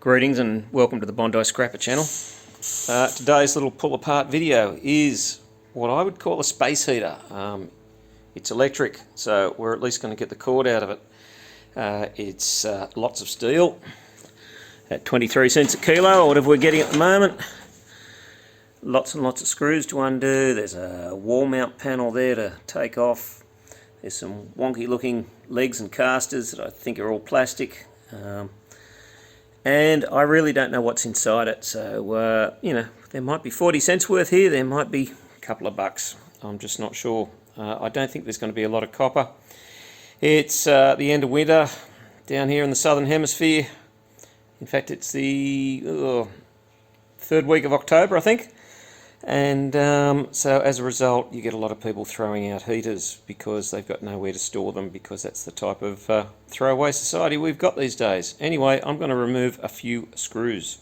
Greetings and welcome to the Bondi Scrapper channel. Today's little pull apart video is what I would call a space heater. It's electric, so we're at least going to get the cord out of it. It's lots of steel at 23 cents a kilo, or whatever we're getting at the moment. Lots and lots of screws to undo. There's a wall mount panel there to take off. There's some wonky looking legs and casters that I think are all plastic. And I really don't know what's inside it, so you know, there might be 40 cents worth here, there might be a couple of bucks, I'm just not sure. I don't think there's going to be a lot of copper. It's the end of winter down here in the southern hemisphere. In fact, it's the third week of October, I think. And so as a result, you get a lot of people throwing out heaters because they've got nowhere to store them, because that's the type of throwaway society we've got these days. Anyway, I'm going to remove a few screws.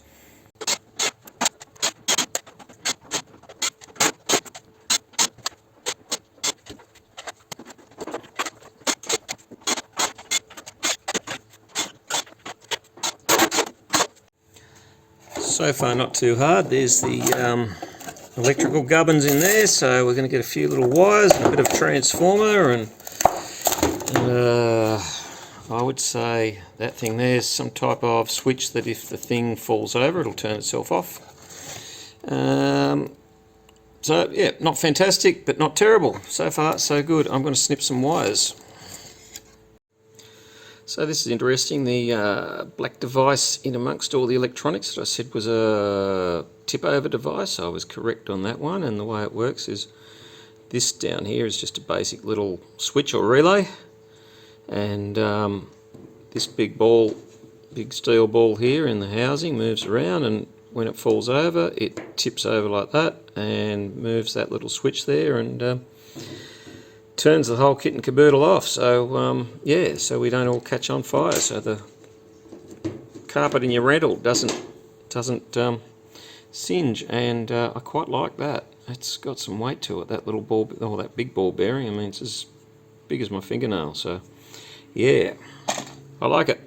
So far not too hard. There's the electrical gubbins in there, so we're going to get a few little wires and a bit of transformer, and I would say that thing there's some type of switch that if the thing falls over it'll turn itself off. So yeah, not fantastic but not terrible. So far so good. I'm going to snip some wires. So this is interesting, the black device in amongst all the electronics that I said was a tip over device. I was correct on that one, and the way it works is this down here is just a basic little switch or relay, and this big steel ball here in the housing moves around, and when it falls over it tips over like that and moves that little switch there and turns the whole kit and caboodle off. So yeah, so we don't all catch on fire, so the carpet in your rental doesn't singe, and I quite like that. It's got some weight to it, that little ball, or that big ball bearing. I mean, it's as big as my fingernail, so yeah, I like it.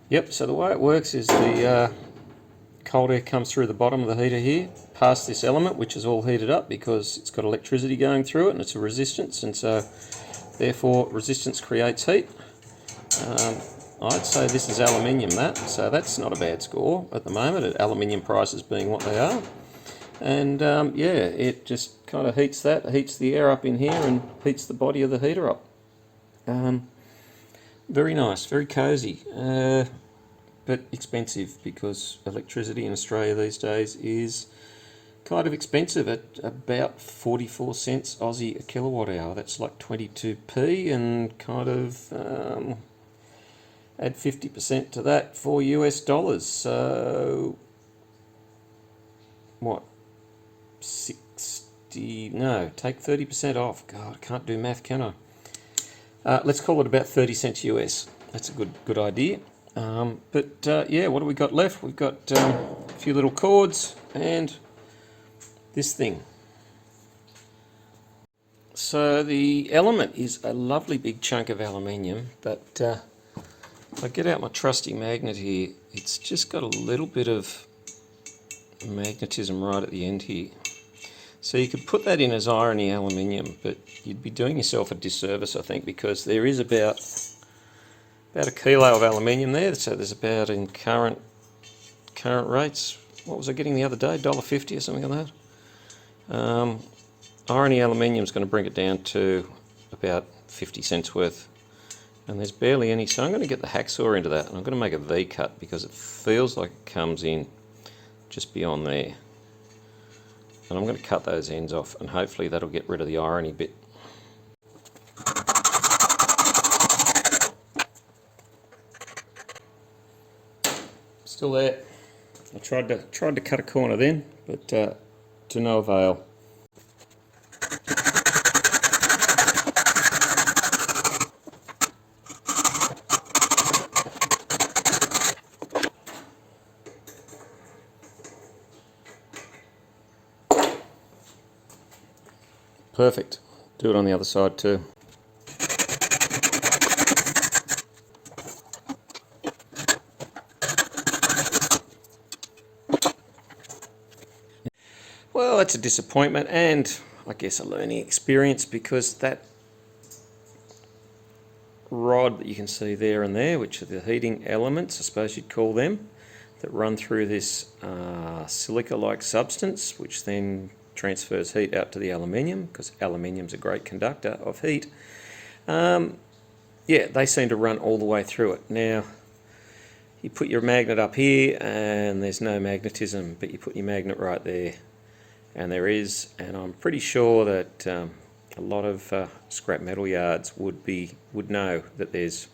Yep, so the way it works is the cold air comes through the bottom of the heater here, past this element, which is all heated up because it's got electricity going through it, and it's a resistance, and so therefore resistance creates heat. I'd say this is aluminium, so that's not a bad score at the moment, aluminium prices being what they are. And yeah, it just kind of heats the air up in here and heats the body of the heater up. Very nice, very cosy, but expensive, because electricity in Australia these days is kind of expensive at about 44 cents Aussie a kilowatt hour. That's like 22p, and kind of add 50% to that for US dollars. So what, 60, no, take 30% off. God, I can't do math, can I? Let's call it about 30 cents US. That's a good idea. But yeah, what do we got left? We've got a few little cords and this thing. So the element is a lovely big chunk of aluminium, but if I get out my trusty magnet here, it's just got a little bit of magnetism right at the end here. So you could put that in as irony aluminium, but you'd be doing yourself a disservice, I think, because there is about a kilo of aluminium there. So there's about, in current rates, what was I getting the other day, $1.50 or something like that. Irony aluminium is going to bring it down to about 50 cents worth, and there's barely any. So I'm going to get the hacksaw into that, and I'm going to make a V cut because it feels like it comes in just beyond there. And I'm going to cut those ends off, and hopefully that'll get rid of the irony bit. Still there. I tried to cut a corner then, but to no avail. Perfect. Do it on the other side too. Well, it's a disappointment and I guess a learning experience, because that rod that you can see there and there, which are the heating elements, I suppose you'd call them, that run through this silica-like substance, which then transfers heat out to the aluminium, because aluminium's a great conductor of heat. Yeah, they seem to run all the way through it. Now, you put your magnet up here and there's no magnetism, but you put your magnet right there and there is, and I'm pretty sure that a lot of scrap metal yards would know that there's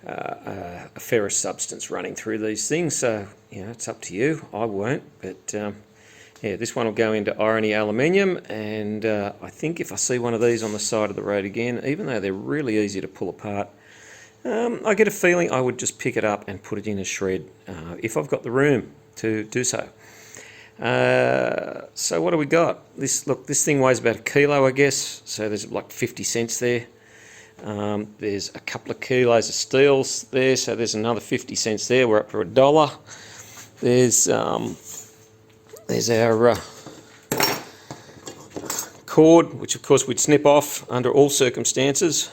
a ferrous substance running through these things. So you know, it's up to you. I won't, but yeah, this one will go into irony aluminium, and I think if I see one of these on the side of the road again, even though they're really easy to pull apart, I get a feeling I would just pick it up and put it in a shred if I've got the room to do so. So what do we got? This thing weighs about 1 kilo, I guess, so there's like 50 cents there. There's a couple of kilos of steel there, so there's another 50 cents there. We're up for $1. There's our cord, which of course we'd snip off under all circumstances,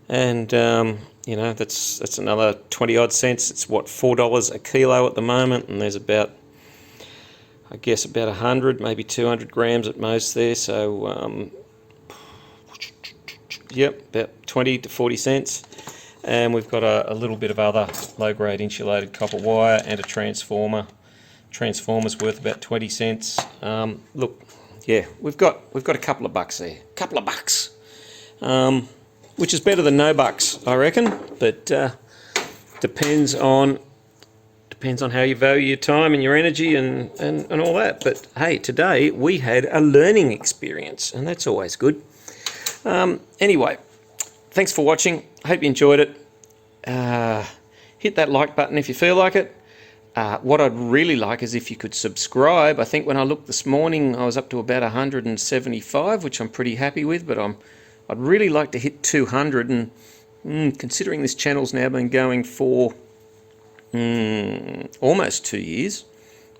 and you know, that's another 20 odd cents. It's what, $4 a kilo at the moment, and there's about, I guess, about 100, maybe 200 grams at most there, so yep, about 20 to 40 cents. And we've got a little bit of other low-grade insulated copper wire and a transformer. Transformer's worth about 20 cents. Look, yeah, we've got a couple of bucks there. Couple of bucks. Which is better than no bucks, I reckon, but depends on how you value your time and your energy and all that. But hey, today we had a learning experience, and that's always good. Anyway, thanks for watching. I hope you enjoyed it. Hit that like button if you feel like it. What I'd really like is if you could subscribe. I think when I looked this morning, I was up to about 175, which I'm pretty happy with, but I'd really like to hit 200, and considering this channel's now been going for almost 2 years,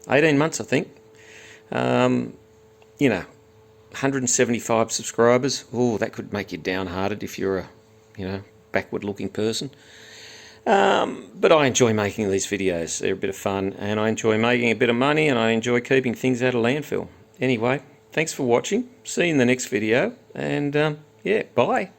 18 months I think, you know, 175 subscribers, oh, that could make you downhearted if you're a, you know, backward looking person. But I enjoy making these videos. They're a bit of fun, and I enjoy making a bit of money, and I enjoy keeping things out of landfill. Anyway, thanks for watching. See you in the next video, and yeah, bye.